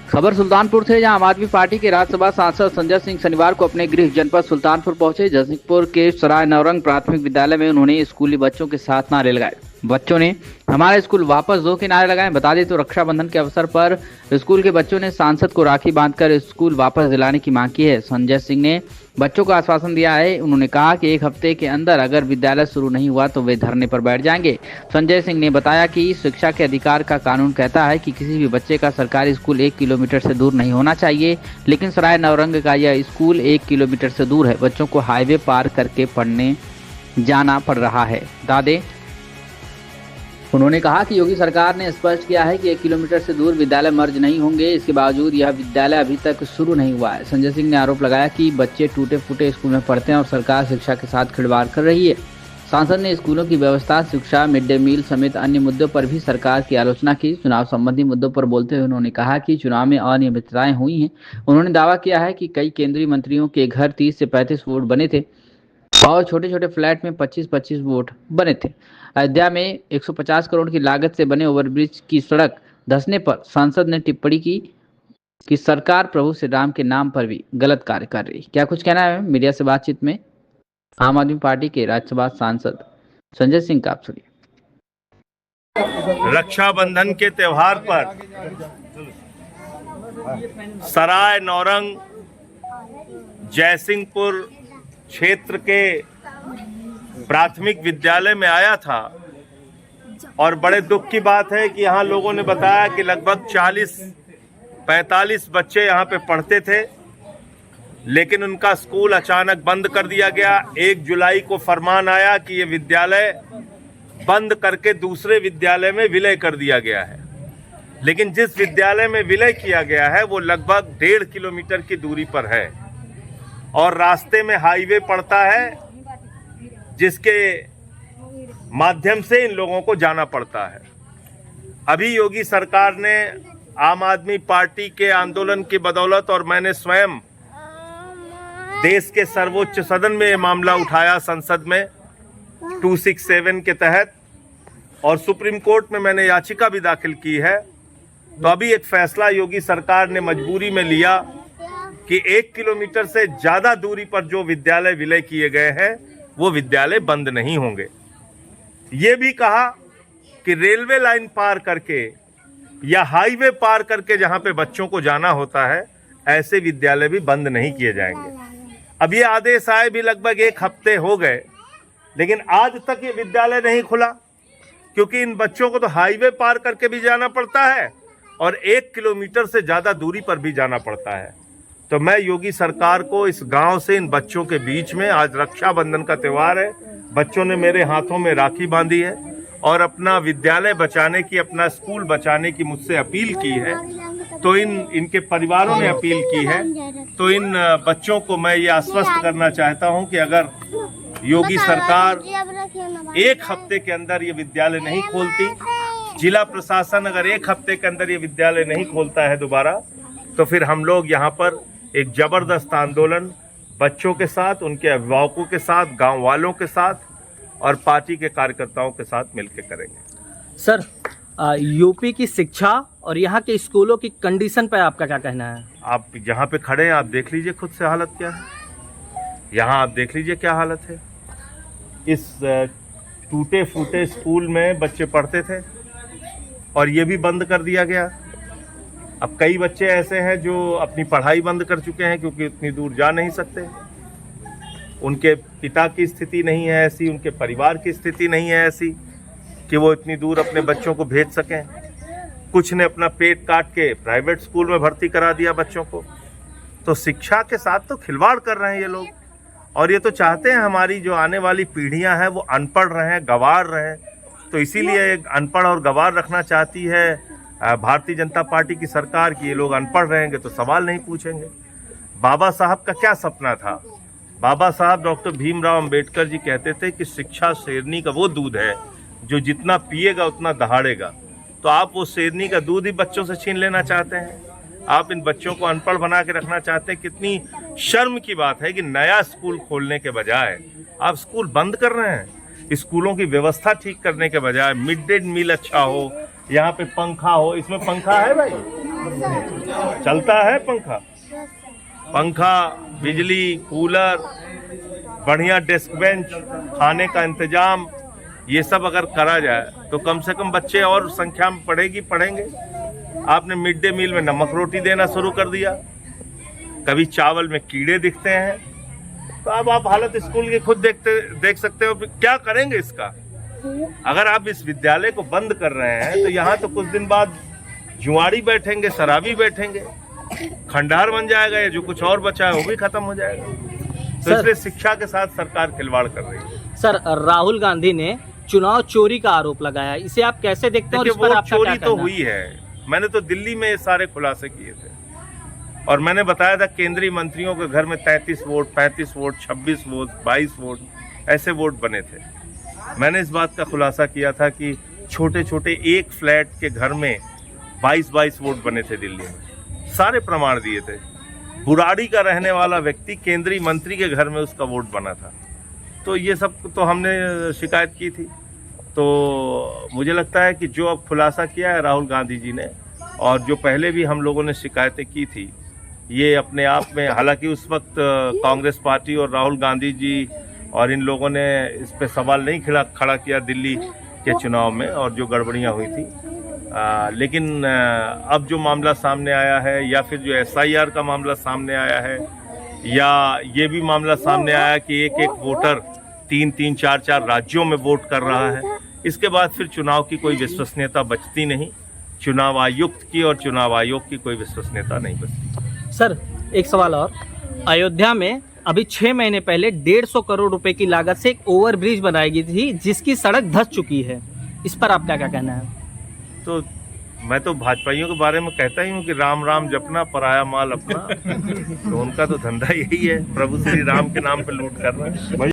खबर सुल्तानपुर से, जहां आम आदमी पार्टी के राज्यसभा सांसद संजय सिंह शनिवार को अपने गृह जनपद सुल्तानपुर पहुंचे। जसीपुर के सराय नौरंग प्राथमिक विद्यालय में उन्होंने स्कूली बच्चों के साथ नारे लगाए। बच्चों ने हमारा स्कूल वापस दो के नारे लगाए। बता दें तो रक्षाबंधन के अवसर पर स्कूल के बच्चों ने सांसद को राखी बांधकर स्कूल वापस दिलाने की मांग की है। संजय सिंह ने बच्चों को आश्वासन दिया है। उन्होंने कहा कि एक हफ्ते के अंदर अगर विद्यालय शुरू नहीं हुआ तो वे धरने पर बैठ जाएंगे। संजय सिंह ने बताया कि शिक्षा के अधिकार का कानून कहता है कि किसी भी बच्चे का सरकारी स्कूल 1 किलोमीटर से दूर नहीं होना चाहिए, लेकिन सराय नौरंग का यह स्कूल 1 किलोमीटर से दूर है। बच्चों को हाईवे पार करके पढ़ने जाना पड़ रहा है। दादे उन्होंने कहा कि योगी सरकार ने स्पष्ट किया है कि 1 किलोमीटर से दूर विद्यालय मर्ज नहीं होंगे। इसके बावजूद यह विद्यालय अभी तक शुरू नहीं हुआ है। संजय सिंह ने आरोप लगाया कि बच्चे टूटे फूटे स्कूल में पढ़ते हैं और सरकार शिक्षा के साथ खिलवाड़ कर रही है। सांसद ने स्कूलों की व्यवस्था, शिक्षा, मिड डे मील समेत अन्य मुद्दों पर भी सरकार की आलोचना की। चुनाव संबंधी मुद्दों पर बोलते हुए उन्होंने कहा कि चुनाव में अनियमितताएं हुई हैं। उन्होंने दावा किया है कि कई केंद्रीय मंत्रियों के घर 30 से 35 वोट बने थे और छोटे छोटे फ्लैट में 25-25 वोट बने थे। अयोध्या में 150 करोड़ की लागत से बने ओवरब्रिज की सड़क धंसने पर सांसद ने टिप्पणी की कि सरकार प्रभु श्री राम के नाम पर भी गलत कार्य कर रही। क्या कुछ कहना है मीडिया से बातचीत में आम आदमी पार्टी के राज्यसभा सांसद संजय सिंह का, आप सुनिए। रक्षाबंधन के त्योहार पर सराय नौरंग जयसिंहपुर क्षेत्र के प्राथमिक विद्यालय में आया था और बड़े दुख की बात है कि यहाँ लोगों ने बताया कि लगभग 40-45 बच्चे यहाँ पे पढ़ते थे, लेकिन उनका स्कूल अचानक बंद कर दिया गया। 1 जुलाई को फरमान आया कि ये विद्यालय बंद करके दूसरे विद्यालय में विलय कर दिया गया है। लेकिन जिस विद्यालय में विलय किया गया है वो लगभग 1.5 किलोमीटर की दूरी पर है और रास्ते में हाईवे पड़ता है, जिसके माध्यम से इन लोगों को जाना पड़ता है। अभी योगी सरकार ने आम आदमी पार्टी के आंदोलन की बदौलत और मैंने स्वयं देश के सर्वोच्च सदन में ये मामला उठाया, संसद में 267 के तहत, और सुप्रीम कोर्ट में मैंने याचिका भी दाखिल की है। तो अभी एक फैसला योगी सरकार ने मजबूरी में लिया कि 1 किलोमीटर से ज्यादा दूरी पर जो विद्यालय विलय किए गए हैं वो विद्यालय बंद नहीं होंगे। ये भी कहा कि रेलवे लाइन पार करके या हाईवे पार करके जहां पे बच्चों को जाना होता है, ऐसे विद्यालय भी बंद नहीं किए जाएंगे। अब ये आदेश आए भी लगभग 1 हफ्ते हो गए, लेकिन आज तक ये विद्यालय नहीं खुला, क्योंकि इन बच्चों को तो हाईवे पार करके भी जाना पड़ता है और 1 किलोमीटर से ज्यादा दूरी पर भी जाना पड़ता है। तो मैं योगी सरकार को इस गांव से इन बच्चों के बीच में, आज रक्षाबंधन का त्योहार है, बच्चों ने मेरे हाथों में राखी बांधी है और अपना विद्यालय बचाने की, अपना स्कूल बचाने की मुझसे अपील की है। तो इनके परिवारों ने अपील की है। तो इन बच्चों को मैं ये आश्वस्त करना चाहता हूं कि अगर योगी सरकार 1 हफ्ते के अंदर ये विद्यालय नहीं खोलती, जिला प्रशासन अगर 1 हफ्ते के अंदर ये विद्यालय नहीं खोलता है दोबारा, तो फिर हम लोग यहाँ पर एक जबरदस्त आंदोलन बच्चों के साथ, उनके अभिभावकों के साथ, गांव वालों के साथ और पार्टी के कार्यकर्ताओं के साथ मिलकर करेंगे। सर, यूपी की शिक्षा और यहाँ के स्कूलों की कंडीशन पर आपका क्या कहना है? आप जहाँ पे खड़े हैं आप देख लीजिए खुद से हालत क्या है। यहाँ आप देख लीजिए क्या हालत है। इस टूटे फूटे स्कूल में बच्चे पढ़ते थे और ये भी बंद कर दिया गया। अब कई बच्चे ऐसे हैं जो अपनी पढ़ाई बंद कर चुके हैं क्योंकि इतनी दूर जा नहीं सकते। उनके पिता की स्थिति नहीं है ऐसी, उनके परिवार की स्थिति नहीं है ऐसी कि वो इतनी दूर अपने बच्चों को भेज सकें। कुछ ने अपना पेट काट के प्राइवेट स्कूल में भर्ती करा दिया बच्चों को। तो शिक्षा के साथ तो खिलवाड़ कर रहे हैं ये लोग, और ये तो चाहते हैं हमारी जो आने वाली पीढ़ियां हैं वो अनपढ़ रहें, गंवार रहें। तो इसीलिए अनपढ़ और गंवार रखना चाहती है भारतीय जनता पार्टी की सरकार की। ये लोग अनपढ़ रहेंगे तो सवाल नहीं पूछेंगे। बाबा साहब का क्या सपना था? बाबा साहब डॉक्टर भीमराव अंबेडकर जी कहते थे कि शिक्षा शेरनी का वो दूध है जो जितना पिएगा उतना दहाड़ेगा। तो आप वो शेरनी का दूध ही बच्चों से छीन लेना चाहते हैं। आप इन बच्चों को अनपढ़ बना के रखना चाहते हैं। कितनी शर्म की बात है कि नया स्कूल खोलने के बजाय आप स्कूल बंद कर रहे हैं। स्कूलों की व्यवस्था ठीक करने के बजाय मिड डे मील अच्छा हो, यहाँ पे पंखा हो। इसमें पंखा है भाई? चलता है पंखा? पंखा, बिजली, कूलर, बढ़िया डेस्क बेंच, खाने का इंतजाम, ये सब अगर करा जाए तो कम से कम बच्चे और संख्या में पढ़ेंगे। आपने मिड डे मील में नमक रोटी देना शुरू कर दिया, कभी चावल में कीड़े दिखते हैं, तो अब आप हालत स्कूल की खुद देख सकते हो। क्या करेंगे इसका? अगर आप इस विद्यालय को बंद कर रहे हैं तो यहाँ तो कुछ दिन बाद जुआड़ी बैठेंगे, शराबी बैठेंगे, खंडहर बन जाएगा, या जो कुछ और बचा है वो भी खत्म हो जाएगा। तो इसलिए शिक्षा के साथ सरकार खिलवाड़ कर रही है। सर, राहुल गांधी ने चुनाव चोरी का आरोप लगाया है, इसे आप कैसे देखते हैं और इस पर आपका क्या चोरी कहना तो है? हुई है, मैंने तो दिल्ली में ये सारे खुलासे किए थे और मैंने बताया था केंद्रीय मंत्रियों के घर में 33 वोट, 35 वोट, 26 वोट, 22 वोट ऐसे वोट बने थे। मैंने इस बात का खुलासा किया था कि छोटे छोटे एक फ्लैट के घर में 22-22 वोट बने थे दिल्ली में, सारे प्रमाण दिए थे। बुराड़ी का रहने वाला व्यक्ति केंद्रीय मंत्री के घर में उसका वोट बना था। तो ये सब तो हमने शिकायत की थी। तो मुझे लगता है कि जो अब खुलासा किया है राहुल गांधी जी ने, और जो पहले भी हम लोगों ने शिकायतें की थी, ये अपने आप में, हालांकि उस वक्त कांग्रेस पार्टी और राहुल गांधी जी और इन लोगों ने इस पे सवाल नहीं खड़ा किया दिल्ली के चुनाव में और जो गड़बड़ियां हुई थी, लेकिन अब जो मामला सामने आया है, या फिर जो SIR का मामला सामने आया है, या ये भी मामला सामने आया कि एक वोटर 3-3, 4-4 राज्यों में वोट कर रहा है, इसके बाद फिर चुनाव की कोई विश्वसनीयता बचती नहीं। चुनाव आयुक्त की और चुनाव आयोग की कोई विश्वसनीयता नहीं बचती। सर, एक सवाल और, अयोध्या में अभी 6 महीने पहले 150 करोड़ रुपए की लागत से एक ओवरब्रिज बनाई गई थी जिसकी सड़क धंस चुकी है, इस पर आपका क्या कहना है? तो मैं तो भाजपाइयों के बारे में कहता ही हूँ कि राम राम जपना, पराया माल अपना। तो उनका तो धंधा यही है, प्रभु श्री राम के नाम पे लूट करना।